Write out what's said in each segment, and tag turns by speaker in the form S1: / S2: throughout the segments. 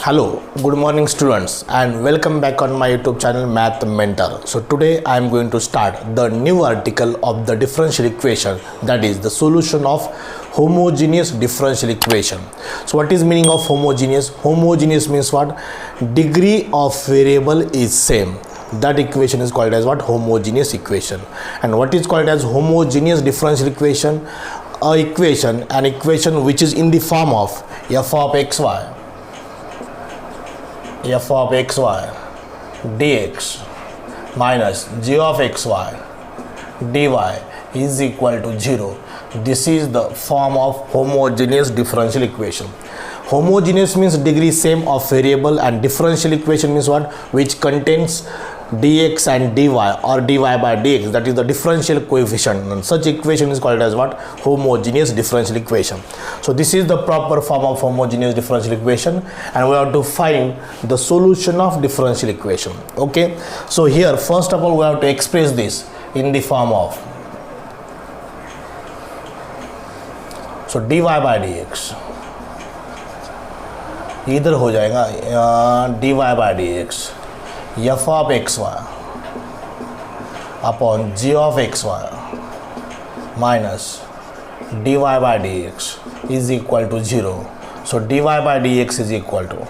S1: Hello, good morning students and welcome back on my YouTube channel Math Mentor. So today I am going to start the new article of the differential equation, that is the solution of homogeneous differential equation. So what is meaning of homogeneous? Homogeneous means what? Degree of variable is same. That equation is called as what? Homogeneous equation. And what is called as homogeneous differential equation? An equation which is in the form of f of xy dx minus g of xy dy is equal to 0. This is the form of homogeneous differential equation. Homogeneous means degree same of variable, and differential equation means what? Which contains dx and dy or dy by dx, that is the differential coefficient, and such equation is called as what? Homogeneous differential equation. So this is the proper form of homogeneous differential equation, and we have to find the solution of differential equation. Okay, so here first of all we have to express this in the form of, so dy by dx इधर हो जाएगा dy by dx f of xy upon g of xy minus dy by dx is equal to 0. So dy by dx is equal to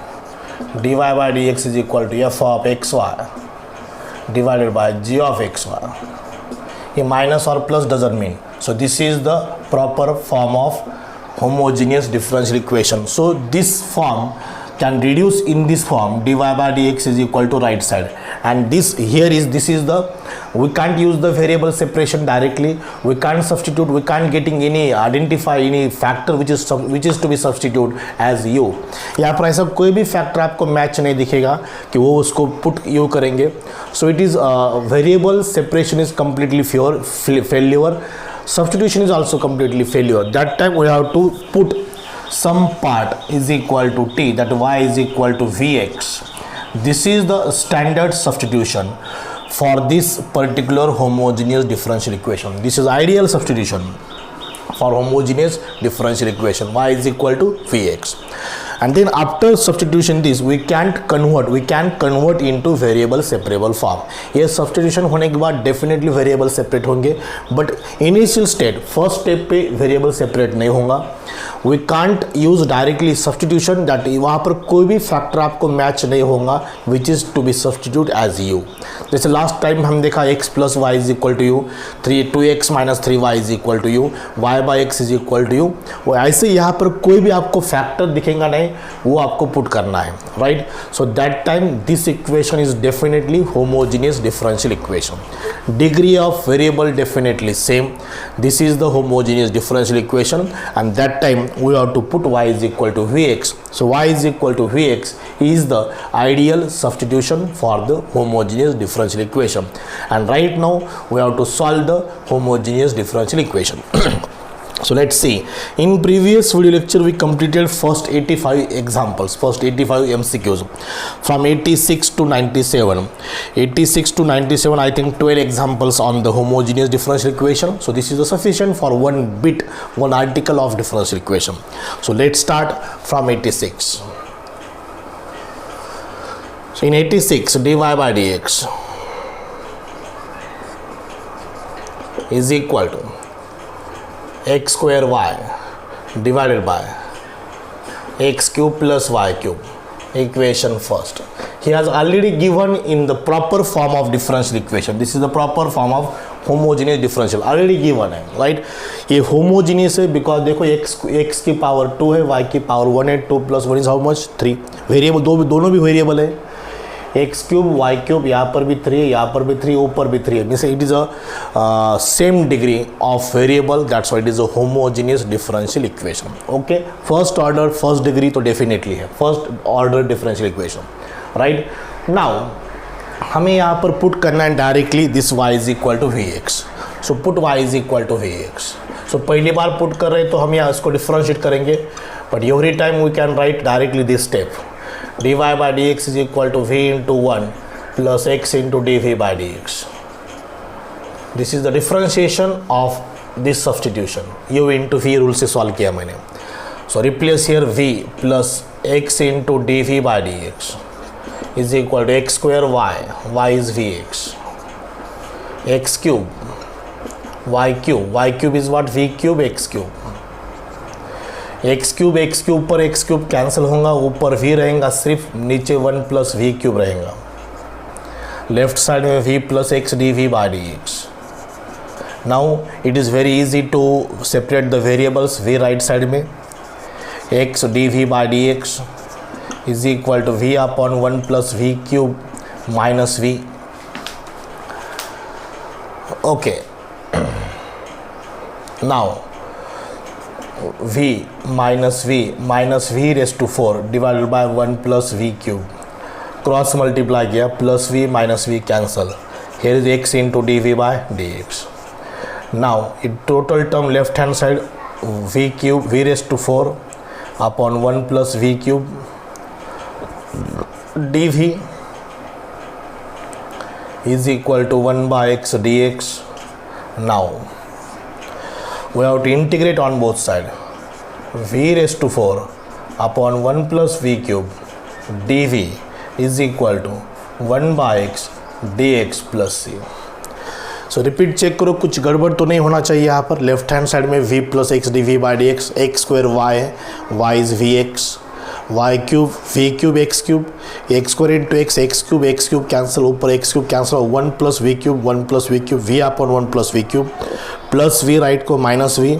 S1: f of xy divided by g of xy. A minus or plus doesn't mean. So this is the proper form of homogeneous differential equation. So this form can reduce in this form, dy by dx is equal to right side, and this is the, we can't use the variable separation directly, we can't substitute, we can't getting any identify any factor which is to be substitute as u. यहाँ पर ऐसा कोई भी factor आपको match नहीं दिखेगा कि वो उसको पुट यू करेंगे. So it is variable separation is completely failure, substitution is also completely failure. That time we have to put some part is equal to t, that y is equal to vx. This is the standard substitution for this particular homogeneous differential equation. This is ideal substitution for homogeneous differential equation, y is equal to vx. And then after substitution this we can convert into variable separable form. ये substitution होने के बाद definitely variable separate होंगे, but initial state first step पे variable separate नहीं होगा. We can't use directly substitution, that वहाँ पर कोई भी factor आपको match नहीं होगा which is to be substitute as u. जैसे last time हम देखा x plus y is equal to u, 2x minus 3y is equal to u, y by x is equal to u. वो ऐसे यहाँ पर कोई भी आपको factor दिखेगा नहीं, वो आपको पुट करना है, right. So that time this equation is definitely homogeneous differential equation. Degree of variable definitely same. This is the homogeneous differential equation, and that time we have to put y is equal to vx. So y is equal to vx is the ideal substitution for the homogeneous differential equation, and right now we have to solve the homogeneous differential equation. So let's see, in previous video lecture we completed first 85 examples, first 85 MCQs from 86 to 97. 86 to 97 I think 12 examples on the homogeneous differential equation. So this is sufficient for one article of differential equation. So let's start from 86. So in 86 dy by dx is equal to x square y divided by x cube plus y cube. Equation first. He has already given in the proper form of differential equation. This is the proper form of homogeneous differential already given है, right. ये homogeneous है because देखो x की power 2 है, y की power 1 है, 2 plus 1 is how much? 3. Variable दोनों भी वेरिएबल है. एक्स क्यूब वाई क्यूब यहाँ पर भी 3 है, यहाँ पर भी 3, ऊपर भी 3 है. Means it is a same degree of variable, that's why it is a homogeneous differential equation. Okay, first order first degree तो डेफिनेटली है, first order differential equation, right. Now हमें यहाँ पर पुट करना है directly this y is equal to we X. So put y is equal to we X. So पहली बार put कर रहे हैं तो हम यहाँ इसको डिफरेंशिएट करेंगे, but every time we can write directly this step. dy by dx is equal to v into 1 plus x into dv by dx. This is the differentiation of this substitution. u into v rule से solve किया मैंने. So replace here v plus x into dv by dx is equal to x square y is vx, x cube y cube is what, v cube x cube, x cube पर x cube cancel होगा, ऊपर v रहेगा सिर्फ, नीचे 1 plus v cube रहेगा, left side में v plus x dv by dx. Now it is very easy to separate the variables. v right side में x dv by dx is equal to v upon 1 plus v cube minus v. Okay. Now v minus v raised to 4 divided by 1 plus v cube, cross multiply किया, plus v minus v cancel, here is x into dv by dx. Now in total term left hand side v cube v raised to 4 upon 1 plus v cube dv is equal to 1 by x dx. Now we have to integrate on both sides. v raised to 4 upon 1 plus v cube dv is equal to 1 by x dx plus c. So repeat check करो, कुछ गड़बड़ तो नहीं होना चाहिए यहाँ पर. Left hand side में v plus x d we by D x, x square y है, y is v x, y cube v cube x square into x cube cancel, ऊपर x cube cancel, 1 plus we cube v upon 1 plus we cube plus v right को minus v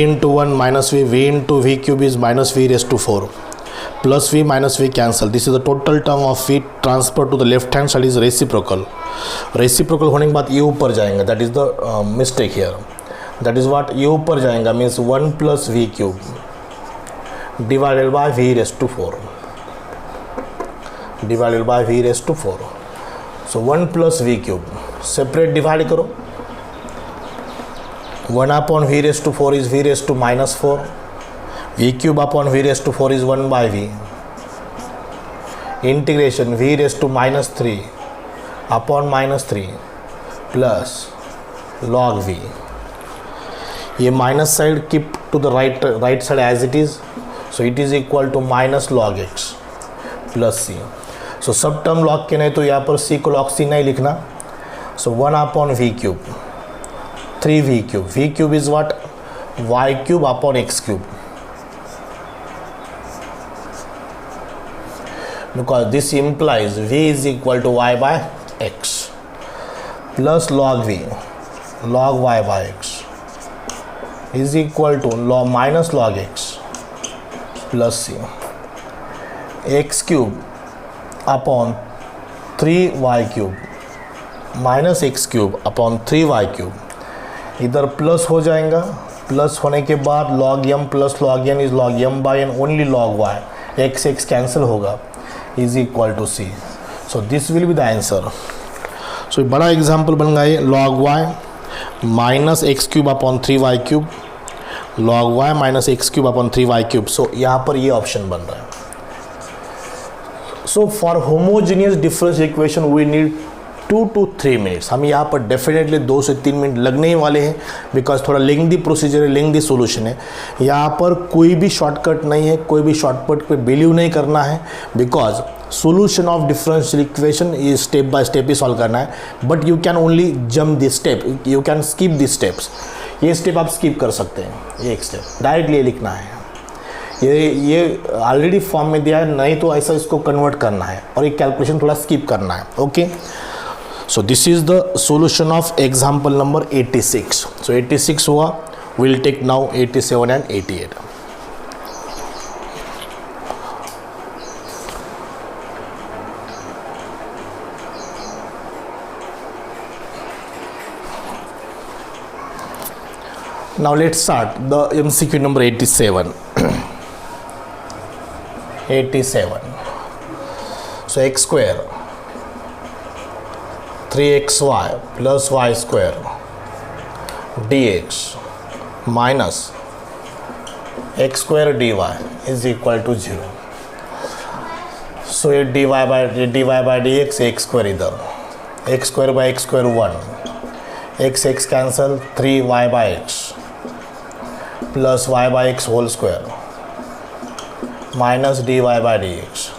S1: into 1 minus v into V cube is minus V raise to 4 plus V minus V cancel. This is the total term of V transfer to the left hand side is reciprocal होने के बाद ये ऊपर जाएंगे, that is the mistake here, that is what, ये ऊपर जाएगा means 1 plus we cube divided by V raise to 4 divided by V raise to 4. So 1 plus we cube separate divide करो, 1 upon V raise to 4 is V raise to minus 4, v cube upon v raised to 4 is 1 by v, integration v raised to minus 3 upon minus 3 plus log v. ये minus side keep to the right side as it is, so it is equal to minus log x plus c. So सब term log के नहीं तो यहाँ पर c को log c नहीं लिखना. सो 1 upon v cube 3 v cube is what, y cube upon x cube, because this implies v is equal to y by x plus log v log y by x is equal to log minus log x plus c, x cube upon 3y cube minus x cube upon 3y cube, इधर plus हो जाएगा, plus होने के बाद log m plus log n is log m by n only log y, x cancel होगा, is equal to c. So this will be the answer. So बड़ा example बन गया ये, log y minus x cube upon 3y cube, log y minus x cube upon 3y cube. So यहाँ पर ये option बन रहा है. So for homogeneous differential equation we need 2 to 3 minutes. हम यहाँ पर डेफिनेटली 2 से 3 मिनट लगने ही वाले हैं, बिकॉज थोड़ा लेंथी प्रोसीजर है, लेंथी सोल्यूशन है. यहाँ पर कोई भी शॉर्टकट नहीं है, कोई भी शॉर्टकट पे बिलीव नहीं करना है, because solution of differential equation ये स्टेप बाय स्टेप ही सॉल्व करना है. But you can only jump this step, you can skip this steps. ये स्टेप आप स्किप कर सकते हैं, ये एक स्टेप डायरेक्टली ये लिखना है, ये ऑलरेडी फॉर्म में दिया है, नहीं तो ऐसा इसको कन्वर्ट करना है और ये कैलकुलेशन थोड़ा स्किप करना है. Okay, so this is the solution of example number 86. So 86 हुआ, we'll take now 87 and 88. Now let's start the MCQ number 87. 87. So x square 3xy plus y square dx minus x square dy is equal to 0. So ये dy by dx, x square इधर, x square by x square 1, x cancel, 3y by x plus y by x whole square minus d Y by D x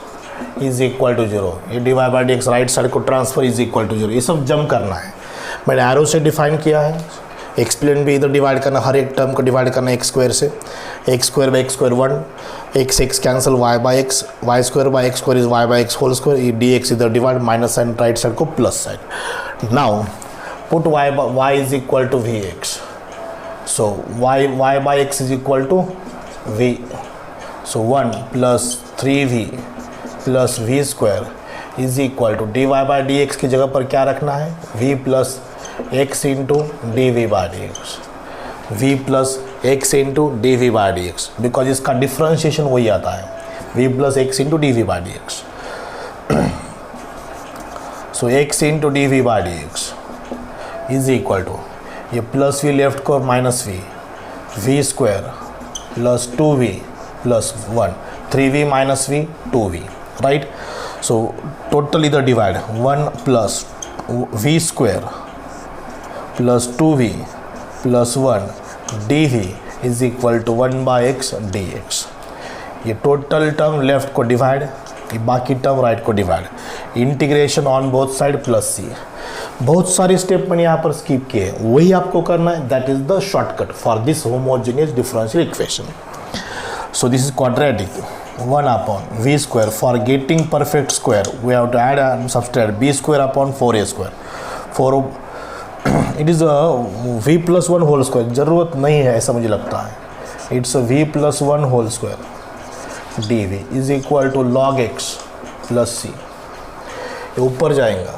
S1: is equal to zero. ये d Y by D x right side को transfer is equal to zero. ये सब जम करना है, मैंने arrow से define किया है। एक्सप्लेन भी इधर डिवाइड करना, हर एक टर्म को डिवाइड करना एक्स स्क्वायर से। X square by x square 1, x cancel, y by x, y square by x square is y by x whole square. ये डी एक्स इधर divide, minus sign right side को plus side. Now put y is equal to we x. So y by x is equal to v. So 1 plus 3v plus v square is equal to dy by dx की जगह पर क्या रखना है, v plus x into dv by dx, v plus x into dv by dx, because इसका differentiation वही आता है, v plus x into dv by dx. So x into dv by dx is equal to, ये plus v left को minus v square plus 2v plus 1, 3v minus we 2v, right. So total इधर divide 1 plus v square plus 2v plus 1 dv is equal to 1 by x d x. ये total term left को divide, ये बाकी term right को divide. Integration on both side plus c. बहुत सारे step मैंने यहाँ पर स्किप किए हैं, वही आपको करना है. That is the shortcut for this homogeneous differential equation. So this is quadratic 1 upon v square. For getting perfect square we have to add and subtract b square upon 4a square. For it is a v plus 1 whole square. ज़रूरत नहीं है ऐसा मुझे लगता है. It's a v plus 1 whole square dv is equal to log x plus c. ये ऊपर जाएगा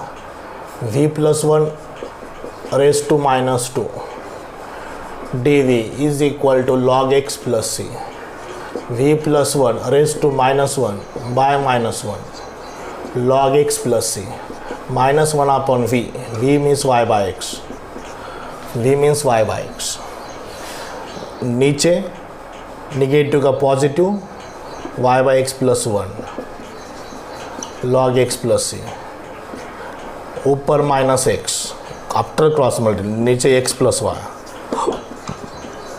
S1: v plus 1 raised to minus 2 dv is equal to log x plus c. v plus 1 raised to minus 1 by minus 1 log x plus c. minus 1 upon v. v means y by x. v means y by x. नीचे negative का positive y by x plus 1 log x plus c. ऊपर minus x after cross multi, नीचे x plus y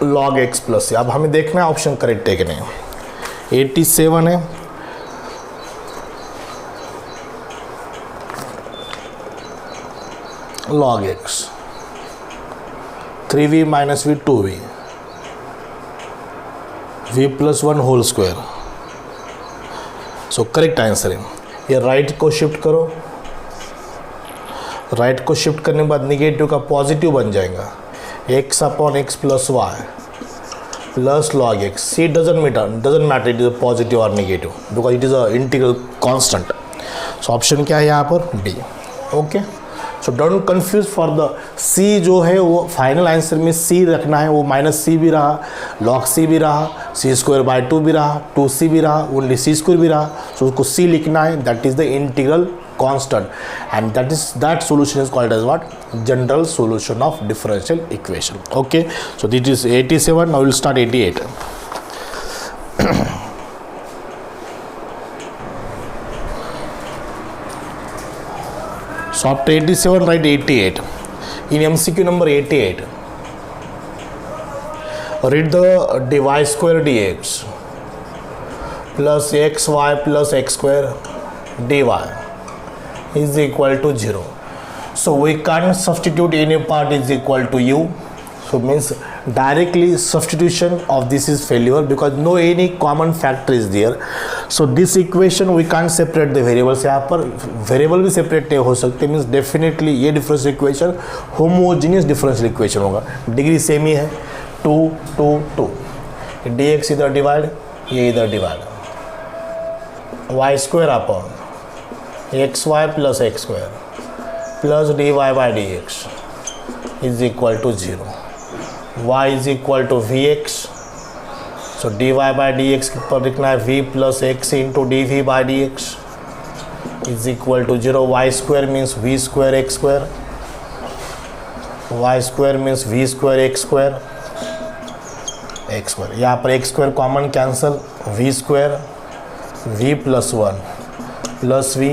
S1: log x plus c. अब हमें देखना है option correct है कि नहीं. 87 है, log X 3v minus we 2v v plus 1 whole square. So correct answer है. ये राइट को शिफ्ट करो, राइट को शिफ्ट करने के बाद निगेटिव का पॉजिटिव बन जाएगा. x upon x plus y plus log x. C doesn't matter it is a positive और negative because it is a integral constant. So option क्या है यहाँ पर, d. Okay. So don't confuse for the c जो है वो final answer में सी रखना है. वो माइनस सी भी रहा, लॉग सी भी रहा, सी स्क्वायर बाई 2 भी रहा, 2c भी रहा, ओनली सी स्क्वायर भी रहा. सो उसको सी लिखना है. That is the integral constant and that solution is called as what, general solution of differential equation. Okay, so this is 87. Now we'll start 88. So after 87 write 88. In MCQ number 88 read the dy square dx plus xy plus x square dy is equal to 0. So we can't substitute any part is equal to u. So means directly substitution of this is failure because no any common factor is there. So this equation we can't separate the variables. यहाँ पर variable भी separate नहीं हो सकते. means definitely ये differential equation homogeneous differential equation होगा. Degree same ही है 2 2 2. dx इधर डिवाइड, ये इधर divide, y square upon x Y plus x square plus D Y by D x is equal to 0. y is equal to we X. So D Y by D X पर लिखना है v plus x into D we by D x is equal to 0. Y square means we square x square, y square means we square x square x square. यहाँ पर X square common cancel, V square v plus 1 plus V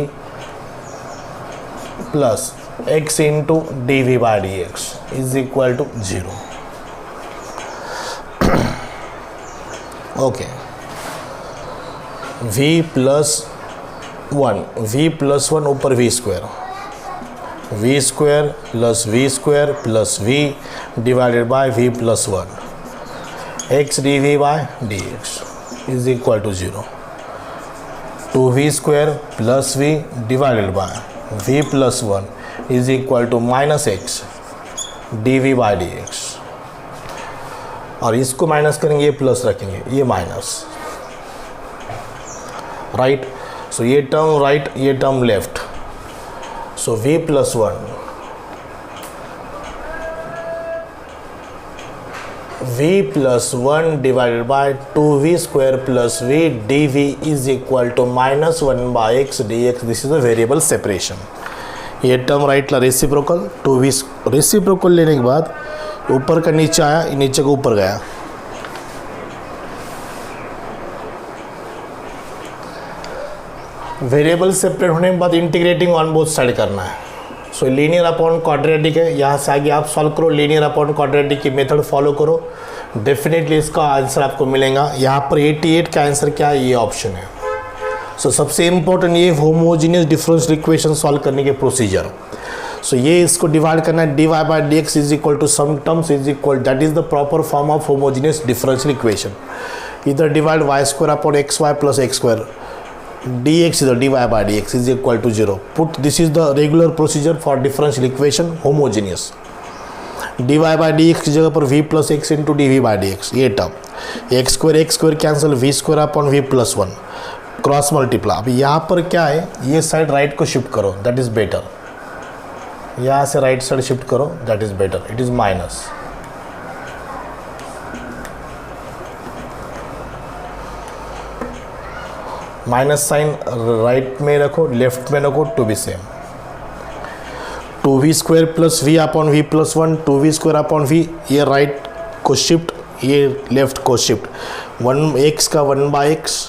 S1: plus x into D we by D x is equal to 0. Okay, v plus 1 ऊपर v square plus v divided by v plus 1 x dv by dx is equal to 0. 2v square plus v divided by v plus 1 is equal to minus x dv by dx. और इसको minus करेंगे, ये plus रखेंगे, ये minus, right. So ये term right, ये term left. So v plus 1 divided by 2v square plus v dv is equal to minus 1 by x dx. This is a variable separation. ये term right ला reciprocal, 2v reciprocal लेने के बाद ऊपर का नीचे आया, नीचे को ऊपर गया. वेरिएबल सेपरेट होने के बाद इंटीग्रेटिंग ऑन बोथ साइड करना है. सो लीनियर अपॉन क्वाड्रेटिक है, यहाँ से आगे आप सॉल्व करो, लीनियर अपॉन क्वाड्रेटिक की मेथड फॉलो करो, डेफिनेटली इसका आंसर आपको मिलेगा. यहाँ पर 88 का आंसर क्या है, ये ऑप्शन है. सो सबसे इम्पोर्टेंट ये होमोजीनियस डिफरेंशियल इक्वेशन सॉल्व करने के प्रोसीजर. सो ये इसको डिवाइड करना है, dy by dx is equal to some terms is equal, that is the proper form of homogeneous differential equation. इधर divide y square upon xy plus x square dx इधर dy by dx is equal to 0. Put this is the regular procedure for differential equation homogeneous. dy by dx की जगह पर v plus x into D we by dx, ये term x square cancel, v square upon v plus 1 cross multiply. अभी यहाँ पर क्या है, ये साइड राइट को शिफ्ट करो, दैट इज बेटर. यहाँ से राइट साइड शिफ्ट करो, that is better. It is minus, minus sign right में रखो, लेफ्ट में रखो, to be same. 2v square plus v upon v plus 1, 2v square upon v, ये right को shift, ये लेफ्ट को शिफ्ट. 1x का 1 बाई x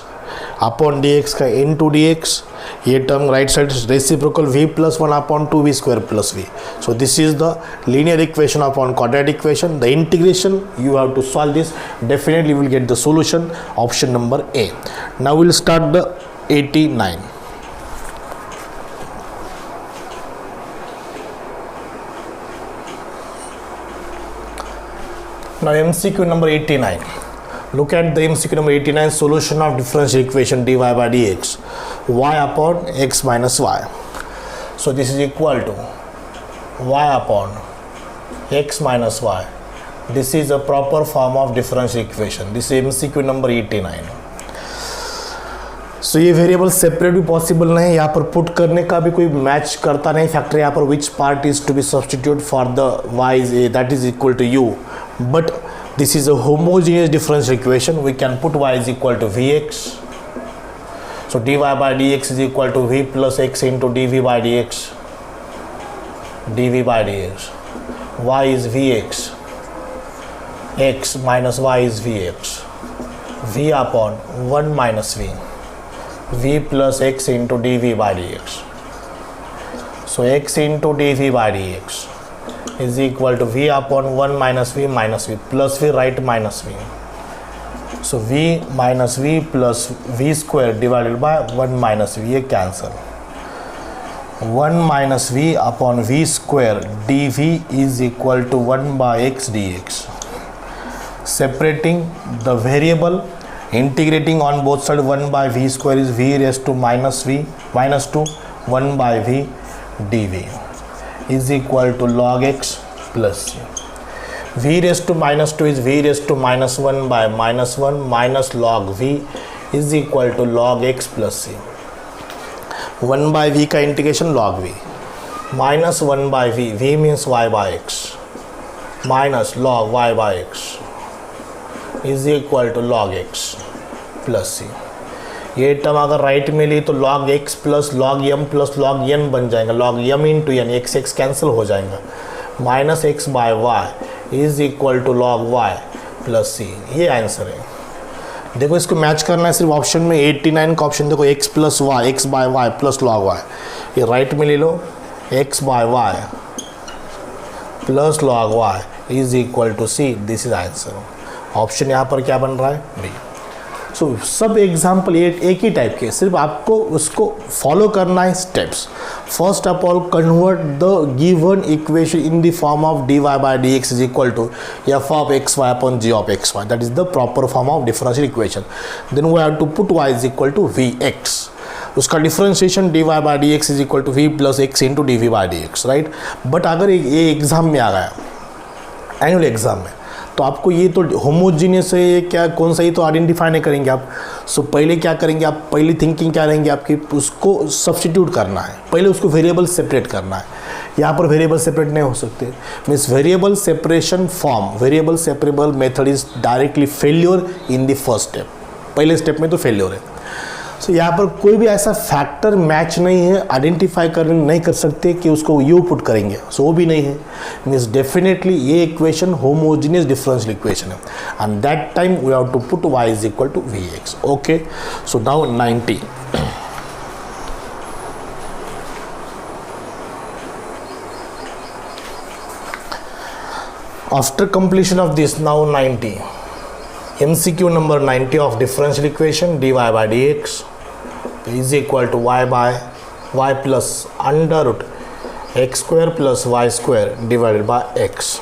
S1: अपॉन dx का इंटू dx, ये term right side reciprocal v plus 1 upon 2v square plus v. So this is the linear equation upon quadratic equation. The integration you have to solve this, definitely you will get the solution, option number A. Now we will start the 89. Now MCQ number 89. Look at the MCQ number 89, solution of differential equation dy by dx, y upon x minus y. So this is equal to y upon x minus y. This is a proper form of differential equation. This is MCQ number 89. So ये variable separate भी possible नहीं, यहाँ पर put करने का भी कोई match करता नहीं फैक्टर. यहाँ पर which part is to be substitute for the y is a, that is equal to u. But this is a homogeneous differential equation. We can put y is equal to vx. So dy by dx is equal to v plus x into dv by dx. dv by dx. Y is vx. X minus y is vx. V upon 1 minus v. V plus x into dv by dx. So x into dv by dx is equal to v upon 1 minus v plus v, right, minus v. So v minus v plus v square divided by 1 minus v, ये cancel. 1 minus v upon v square dv is equal to 1 by x dx. Separating the variable, integrating on both sides, 1 by v square is v raised to minus v minus 2, 1 by v dv is equal to log x plus c. v raised to minus 2 is v raised to minus 1 by minus 1 minus log v is equal to log x plus c. 1 by v का integration log v minus 1 by v, v means y by x, minus log y by x is equal to log x plus c. ये term अगर right में ली तो log x plus log m plus log n बन जाएगा, log m into n, x x cancel हो जाएगा, minus X by Y is equal to log y plus c. ये आंसर है. देखो इसको मैच करना है सिर्फ ऑप्शन में 89 का ऑप्शन देखो, x plus Y, X by Y plus log y, ये राइट में ले लो, x by Y plus log y is equal to c. This is answer. Option यहाँ पर क्या बन रहा है, बी. सो सब एग्जाम्पल एक ही टाइप के, सिर्फ आपको उसको फॉलो करना है steps. First of all, convert the given equation in the form of dy by dx is equal to f of xy upon g of xy. That is the proper form of differential equation. Then we have to put y is equal to vx. उसका differentiation dy by dx is equal to v plus x into dv by dx, right. But अगर ये exam में आ गया, annual exam में, तो आपको ये तो होमोजीनियस है क्या कौन सा, ये तो आइडेंटिफाई नहीं करेंगे आप. सो पहले क्या करेंगे आप, पहली थिंकिंग क्या रहेंगे आपकी, उसको सब्स्टिट्यूट करना है. पहले उसको वेरिएबल सेपरेट करना है. यहाँ पर वेरिएबल सेपरेट नहीं हो सकते. Means variable separation form, variable separable method is directly failure in the first step. पहले स्टेप में तो फेल्योर है. सो यहाँ पर कोई भी ऐसा फैक्टर मैच नहीं है, आइडेंटिफाई नहीं कर सकते कि उसको यू पुट करेंगे. सो वो भी नहीं है. मीन्स डेफिनेटली ये इक्वेशन होमोजीनियस डिफरेंशियल इक्वेशन है. And that time we have to put y is equal to vx. Okay, so now 90. After completion of this, now 90. MCQ number 90 of differential equation dy by dx is equal to y plus under root x square plus y square divided by x.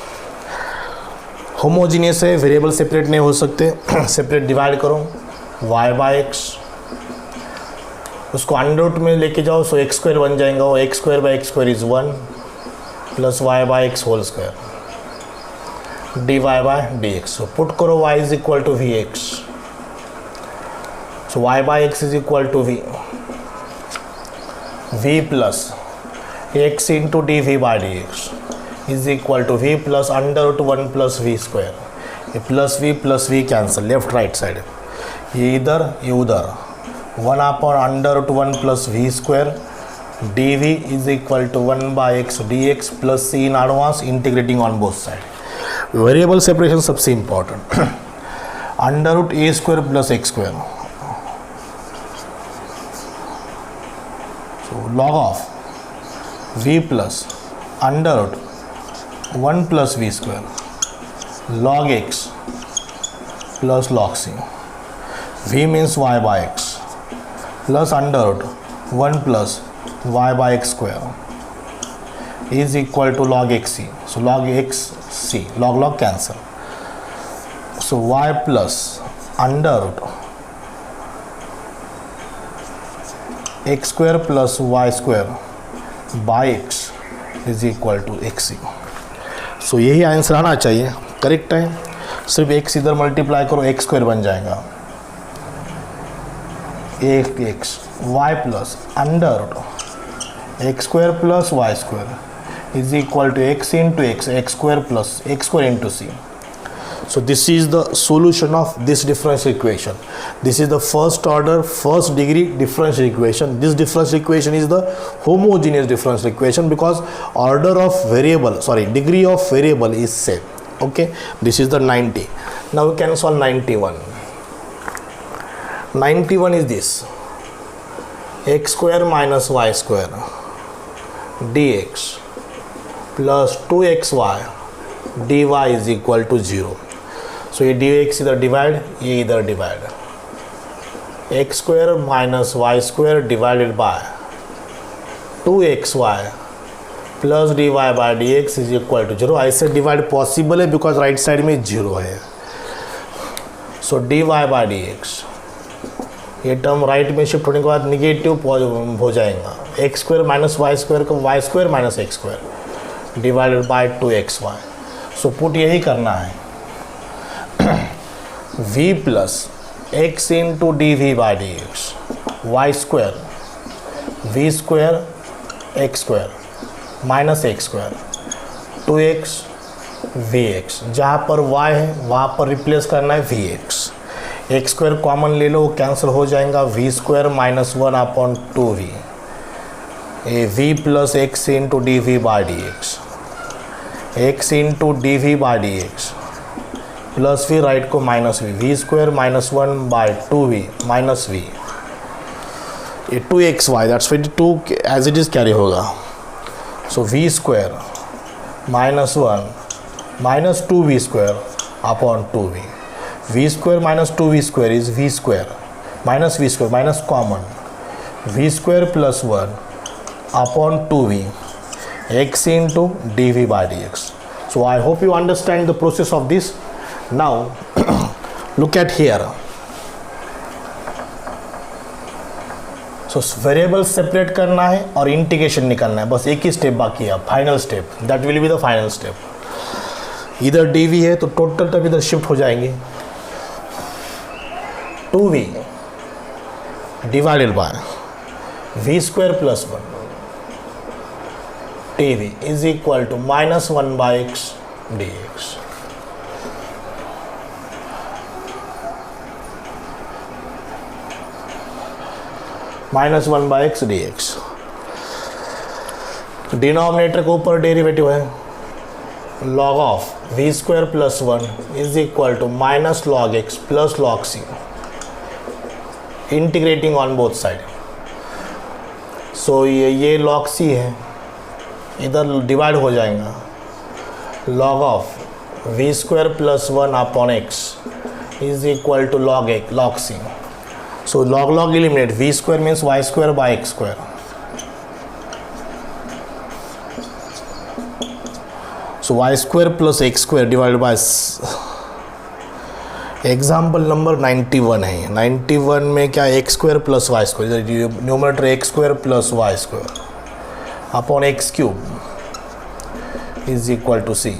S1: Homogeneous है, variable separate नहीं हो सकते. Separate divide करो y by x, उसको under root में लेके जाओ, सो x square बन जाएगा. वो x square by x square is 1 plus y by x whole square dy by dx. So put करो y is equal to vx. So y by x is equal to v plus x into dv by dx is equal to v plus under root 1 plus v square. ये plus v cancel, left right side. ये इधर ये उधर, 1 upon under root 1 plus v square dv is equal to 1 by x dx plus c in advance, integrating on both sides. Variable separation सबसे important. Under root a square plus x square, so log of v plus under root 1 plus v square log x plus log c. V means y by x plus under root 1 plus y by x square is equal to log x c. So log x c, log cancel. So y plus under root x square plus y square by x is equal to xc. So यही answer आना चाहिए. Correct है. सिर्फ x इधर multiply करो, x square बन जाएगा. x y plus under root x square plus y square is equal to x into x square plus x square into c. So this is the solution of this differential equation. This is the first order, first degree differential equation. This differential equation is the homogeneous differential equation because order of variable, degree of variable is same. Okay, this is the 90. Now we can solve 91. 91 is this: x square minus y square dx plus 2xy dy is equal to 0. So ये dx इधर divide, ये इधर डिवाइड. X square minus y square divided by 2xy plus dy by dx is equal to 0. ऐसे divide possible है because right side में 0 है. So dy by dx, ये टर्म राइट में शिफ्ट होने के बाद निगेटिव हो जाएगा. X square minus y square का y square minus x square divided by 2xy. So put यही करना है. v plus x into dv by dx y square v square x square minus x square 2x vx. जहाँ पर y है वहाँ पर replace करना है vx. एक्स स्क्वायर कॉमन ले लो, कैंसिल हो जाएगा. v square minus 1 upon 2v a v plus x into D we by D x into D we by D x plus फिर राइट को minus v square minus 1 by 2v minus v. ये 2xy that's 22 as it is carry होगा. So v square minus 1 minus 2v square upon 2v v square minus 2v² is v square minus common v square plus 1 upon 2v x into dv by dx. So I hope you understand the process of this. Now look at here. So variable separate करना है और integration निकालना है, बस एक ही step बाकी है, final step, that will be the final step. इधर dv है तो टोटल टर्म इधर शिफ्ट हो जाएंगे, 2v divided by v square plus 1 dv is equal to minus 1 by x dx. Minus 1 by x d x. Denominator के ऊपर derivative है, log of v square plus 1 is equal to minus log x plus log c, integrating on both side. So ये log c है, इधर divide हो जाएगा, log of v square plus 1 upon x is equal to log c. So log eliminate, v square means y square by x square. So y square plus x square divided by example number 91 है। 91 में क्या x square plus y square, numerator x square plus y square upon x cube is equal to c।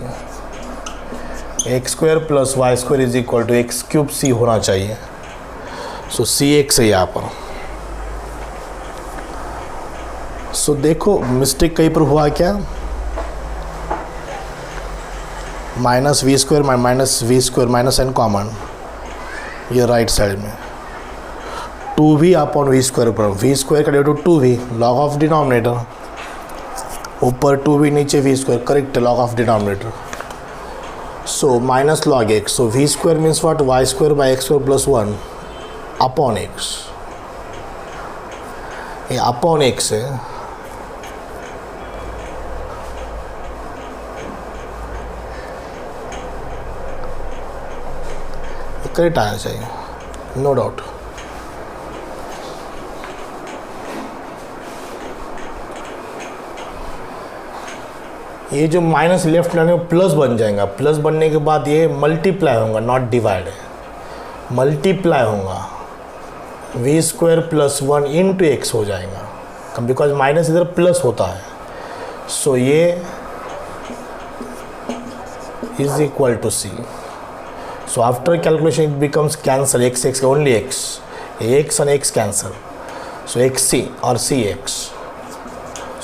S1: x square plus y square is equal to x cube c होना चाहिए। सो सी x है यहाँ पर। सो देखो mistake कहीं पर हुआ क्या, minus v square minus n common, ये राइट साइड में 2v अपॉन वी स्क्वायर पर, वी स्क्वायर का derivative 2v, log of denominator, ऊपर 2v नीचे v square, correct log of denominator. So minus log x, so v square means what, y square by x square plus 1 upon x, ये upon x है, correct आना चाहिए, no doubt. ये जो minus left लाने में plus बन जाएगा, प्लस बनने के बाद ये मल्टीप्लाई होगा, नॉट डिवाइड है, मल्टीप्लाई होगा, v square plus 1 into x हो जाएगा, बिकॉज माइनस इधर प्लस होता है। सो ये is equal to c. So after calculation it becomes cancel, x only x and x cancel, so x c और c x.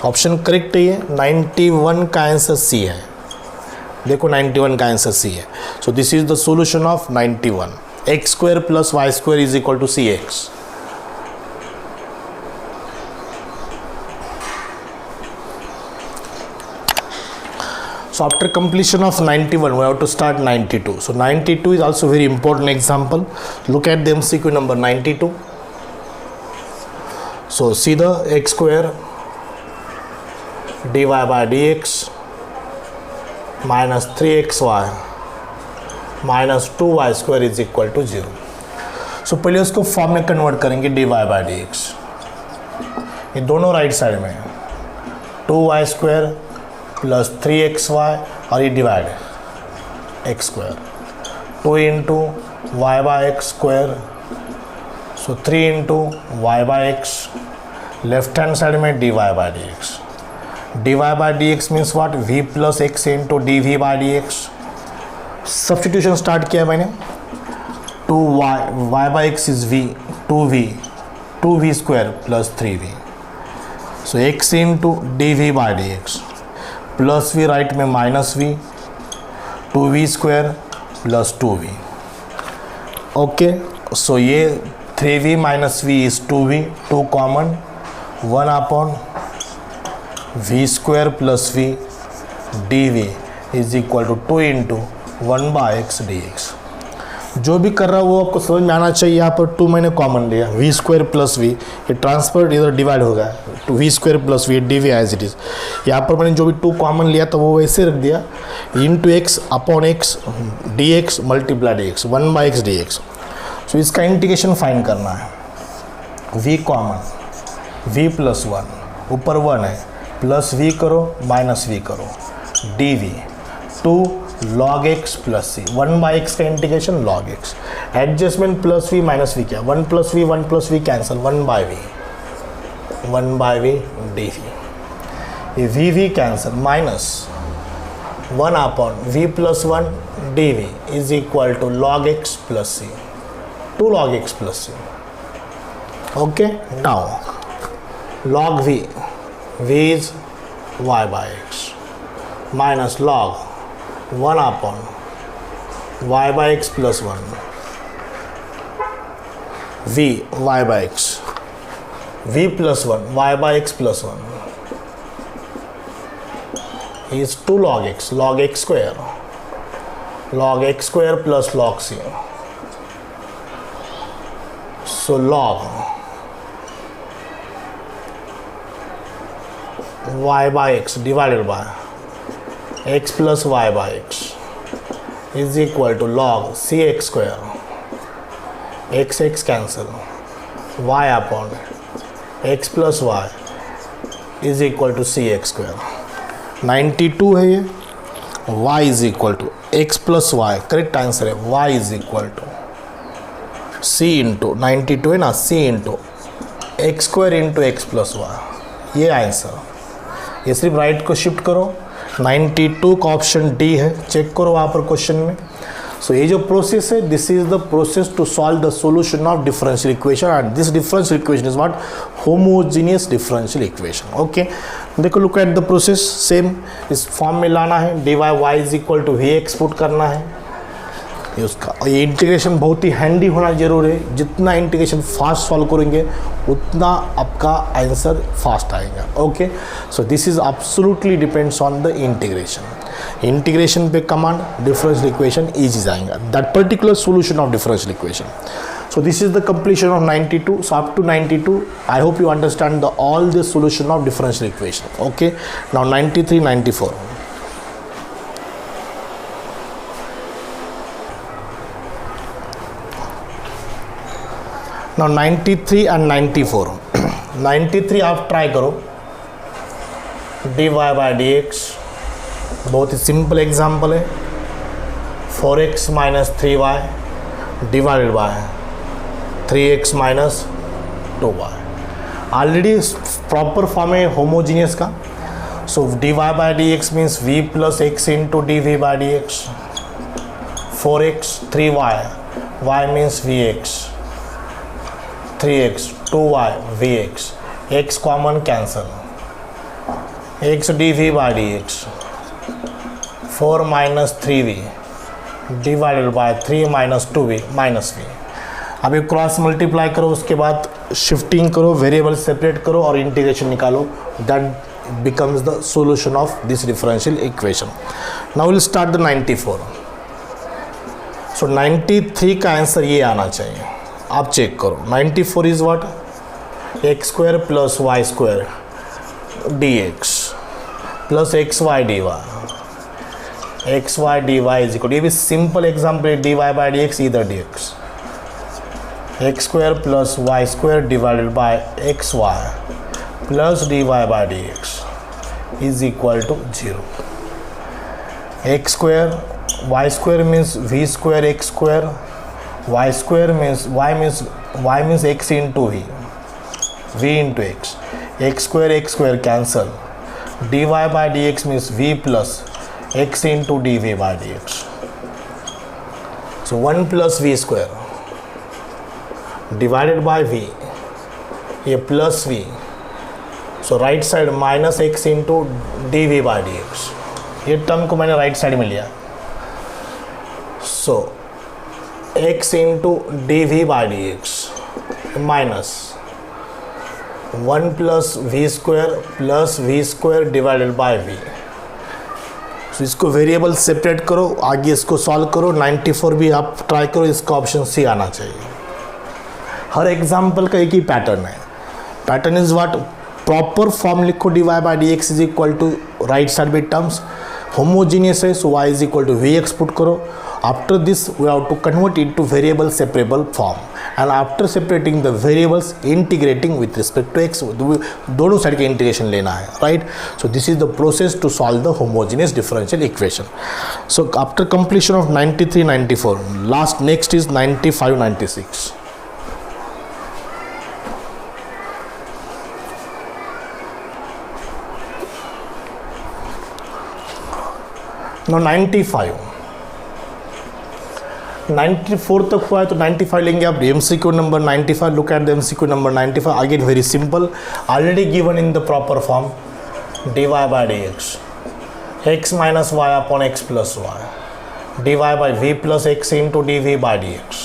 S1: Option correct है, 91 का answer C है। देखो 91 का आंसर सी है। So this is the solution of 91, x square plus y square is equal to C x. So after completion of 91 we have to start 92. So 92 is also very important example. Look at the MCQ number 92. So see the x square dy by dx minus 3xy minus 2y square is equal to 0. So पहले उसको form में convert करेंगे dy by dx, ये दोनों right side में 2y square plus 3xy और ये divide x square, 2 into y by x square, so 3 into y by x, left hand side में d Y by D x. D Y by D x means what, v plus x into D we by D x. Substitution start किया मैंने, 2 y by x is v, 2v square plus 3v, so x into D we by D x, plus v right में minus we, 2v square plus 2v। Okay, so ये 3v minus v is 2v, 2 common, 1 upon v square plus v d v is equal to 2 into 1 by x d x. जो भी कर रहा है वो आपको समझ में आना चाहिए। यहाँ पर 2 मैंने कॉमन लिया, वी स्क्वायर प्लस वी, ये ट्रांसफर इधर डिवाइड हो गया तो v square plus v d v as it is. यहाँ पर मैंने जो भी 2 कॉमन लिया तो वो वैसे रख दिया, into x upon x d x multiply d x 1/x d x. So इसका इंटीग्रेशन फाइंड करना है। v कॉमन, v प्लस 1 ऊपर 1 है, प्लस v करो माइनस v करो d v 2 log x plus C, 1/x का integration log x, adjustment plus v minus v क्या, 1 plus v cancel, 1/v d v, ये v cancel minus 1 upon v plus 1 d v is equal to log x plus C, 2 log x plus C. Okay, now log v is y/x minus log 1 upon y/x plus 1 v y/x, v plus 1 y/x plus 1 is 2 log x square plus log c. So log y/x divided by x plus y/x is equal to log cx square, x cancel, y upon x plus y is equal to cx square। 92 है ये, y is equal to x plus y, correct answer है y is equal to c into 92 है ना, c into x square into x plus y, ये answer. ये सिर्फ right को shift करो, 92 का ऑप्शन डी है, चेक करो वहाँ पर क्वेश्चन में। सो ये जो प्रोसेस है, this is the process to solve the solution of differential equation, and this differential equation is what, homogeneous differential equation. Okay, देखो look at the process, same इस फॉर्म में लाना है, d y y is equal to we x put करना है ये उसका, और ये इंटीग्रेशन बहुत ही हैंडी होना जरूरी है। जितना इंटीग्रेशन फास्ट सॉल्व करेंगे उतना आपका आंसर फास्ट आएगा। Okay, so this is absolutely depends on the integration पे कमांड डिफरेंशियल इक्वेशन इजी जाएगा, that particular solution of differential equation. So this is the completion of 92. So up to 92, I hope you understand all the solution of differential equation. Okay, now 93, 94. Now 93 and 94. 93 आप try करो, dy by dx, बहुत ही simple example है, 4x minus 3y divided by 3x minus 2y, already proper form है homogeneous का। सो dy by dx means v plus x into dv by dx, 4x 3y, y means vx, 3x 2y vx, x common cancel, x dv by dx 4 minus 3v divided by 3 minus 2v minus v। अब ये cross multiply करो, उसके बाद shifting करो, variable separate करो और integration निकालो, that becomes the solution of this differential equation. Now will start the 94। सो 93 का आंसर ये आना चाहिए, आप चेक करो। 94 is what, x square plus y square d x plus x y d y, x y d y is equal, ये भी simple example है, d Y by D x इधर d x, x square plus y square divided by x Y plus D Y by D x is equal to 0। X square y square means we square x square, y square means y means x into v into x square cancel, dy by dx means v plus x into dv by dx, so 1 plus v square divided by v, ये plus v, so right side minus x into dv by dx, ये term को मैंने right side में लिया, so x into dv by dx minus 1 plus v square divided by v, तो इसको variable separate करो, आगे इसको सॉल्व करो। 94 भी आप ट्राई करो, इसका ऑप्शन सी आना चाहिए। हर एग्जाम्पल का एक ही पैटर्न है। Pattern is what, proper form लिखो, dy by D x is equal to right side में टर्म्स होमोजीनियस है, so y is equal to we x put करो। After this we have to convert it to variable separable form, and after separating the variables integrating with respect to x, दोनों side के integration लेना है, right. So this is the process to solve the homogeneous differential equation. So after completion of 93, 94, last next is 95, 96. Now 95, 94 तक हुआ है तो 95 लेंगे आप। MCQ number 95, look at the MCQ number 95, again very simple, already given in the proper form, dy by dx, x minus y upon x plus y, dy by v plus x into dv by dx,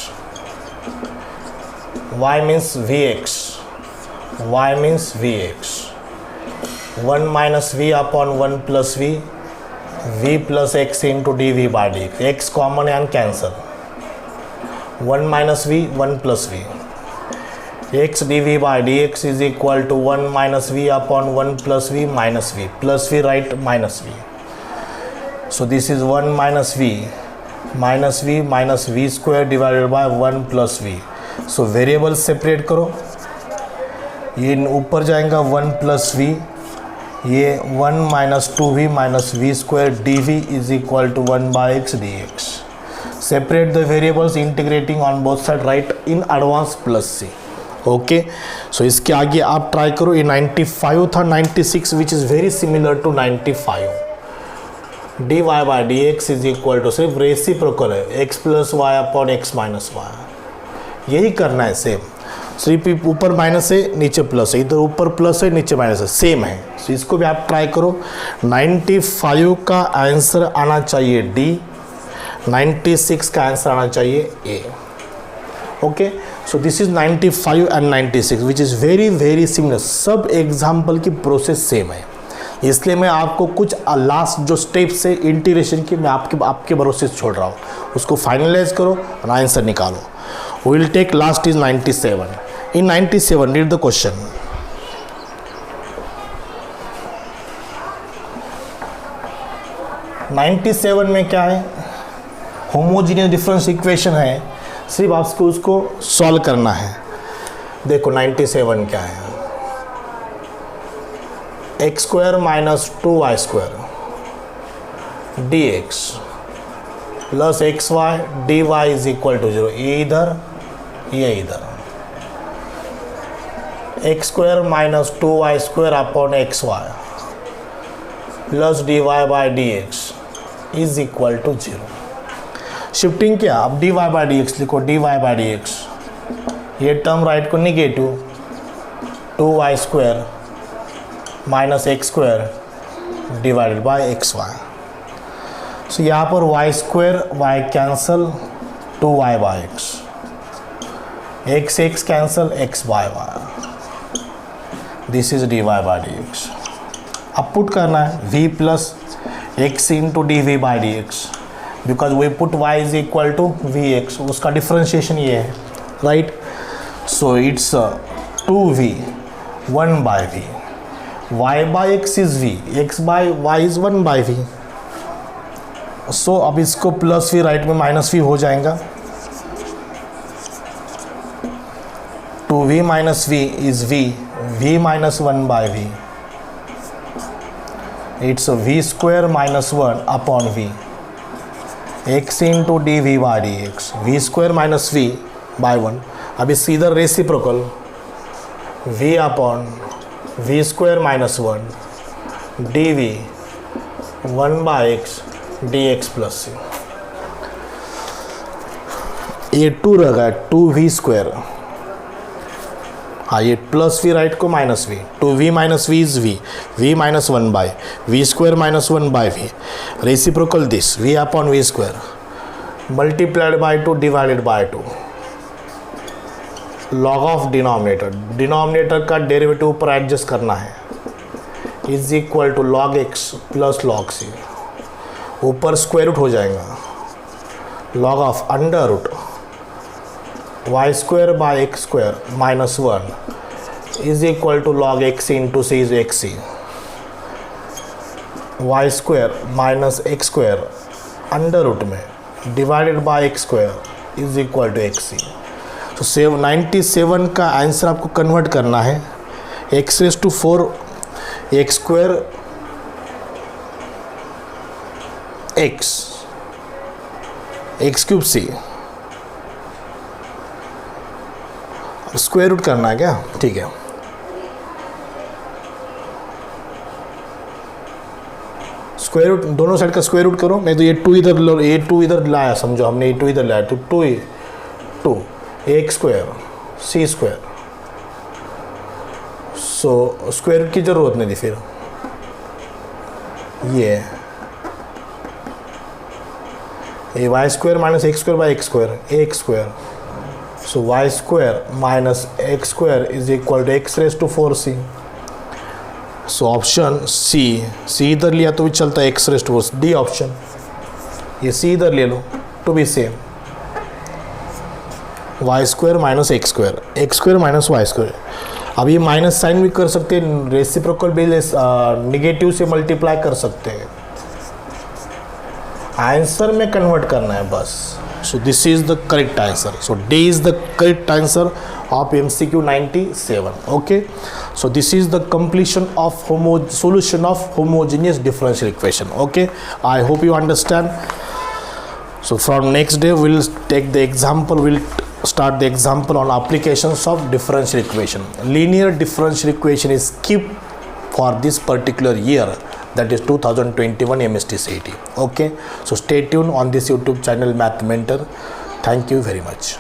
S1: y means vx, y means vx, 1 minus v upon 1 plus v, v plus x into dv by dx, x common and cancel, 1 minus v, 1 plus v, x dv by dx is equal to 1 minus v upon 1 plus v minus v, plus v right minus v, so this is 1 minus v minus v square divided by 1 plus v. so variable separate करो, ये ऊपर जाएगा 1 plus v, ये 1 minus 2v minus v square d v is equal to 1 by x d x. Separate the variables integrating on both side, right in advance plus C. Okay, so इसके आगे आप try करो. ये 95 था, 96 which is very similar to 95. D Y by D x is equal to, सिर्फ reciprocal है, x plus y upon x minus y. यही करना है सेम. सिर्फ ऊपर माइनस है नीचे प्लस है, इधर ऊपर प्लस है नीचे माइनस है, सेम है. सो इसको भी आप ट्राई करो. 95 का आंसर आना चाहिए डी, 96 का आंसर आना चाहिए a. Okay, so this is 95 and 96 which is very very similar. सब एग्जाम्पल की प्रोसेस सेम है, इसलिए मैं आपको कुछ लास्ट जो स्टेप्स है इंटीग्रेशन की मैं आपके भरोसे छोड़ रहा हूँ. उसको फाइनलाइज करो और आंसर निकालो. We will take last is 97. In 97, read the question. (97) में क्या है? होमोजीनियस डिफरेंस इक्वेशन है, सिर्फ आपको उसको सॉल्व करना है. देखो 97 क्या है? X square minus 2y square d x plus x y d y is equal to 0. ये इधर ये इधर. X square minus 2y square upon x Y plus D Y by D x is equal to 0. Shifting क्या? अब d Y by D x लिखो. D Y by D x, ये term right को negative, 2y square minus x square divided by x Y. सो यहाँ पर y square y cancel, 2y by x, x x cancel, x by y. This is d Y by D x. अब put करना है v plus x into D we by D x, because we put y is equal to we x. उसका differentiation ये है, right. So it's 2v 1 by v, y by x is v, x by y is 1 by v. So अब इसको plus v right में minus v हो जाएगा. 2v minus v is v minus 1 by v. It's v square minus 1 upon v, x into D we by D x, v square minus v by 1. अब इससे इधर reciprocal, v upon v square minus 1 d v 1 by x d x plus c. ये 2 रह गया, 2v square. हाँ, ये plus v right को minus we, 2v minus v is v minus 1 by v square minus 1 by v. Reciprocal this v upon v square multiplied by 2 divided by 2. Log of denominator का derivative ऊपर adjust करना है, is equal to log x plus log c. ऊपर square root हो जाएगा, log of under root y square by x square minus 1 is equal to log x into c is x C, Y square minus x square under root में divided by x square is equal to x c. तो 97 का answer आपको convert करना है, x raise to 4 x square x cube c, square root करना है क्या? ठीक है, स्क्वायर रूट दोनों साइड का स्क्वायर रूट करो। मैं तो ये 2 इधर लो, ये 2 इधर लाया, समझो हमने ये 2 इधर लाया, तो 2 x square c square, so square root की ज़रूरत नहीं थी। फिर ये y square minus x square by x square, so y square minus x square is equal to x raise to 4c। So option c इधर लिया तो भी चलता है, x raise to 4, d option. ये सी इधर ले लो to be same, y square minus x square minus y square. अब ये माइनस साइन भी कर सकते हैं, रेसिप्रोकल भी निगेटिव से मल्टीप्लाई कर सकते हैं, आंसर में कन्वर्ट करना है बस। सो this is the correct answer, so D is the correct answer of MCQ 97. Okay, so this is the completion of solution of homogeneous differential equation. Okay, I hope you understand. So from next day we'll take the example, we'll start the example on applications of differential equation. Linear differential equation is skipped for this particular year, that is 2021 MST CET. Okay, so stay tuned on this YouTube channel Math Mentor. Thank you very much.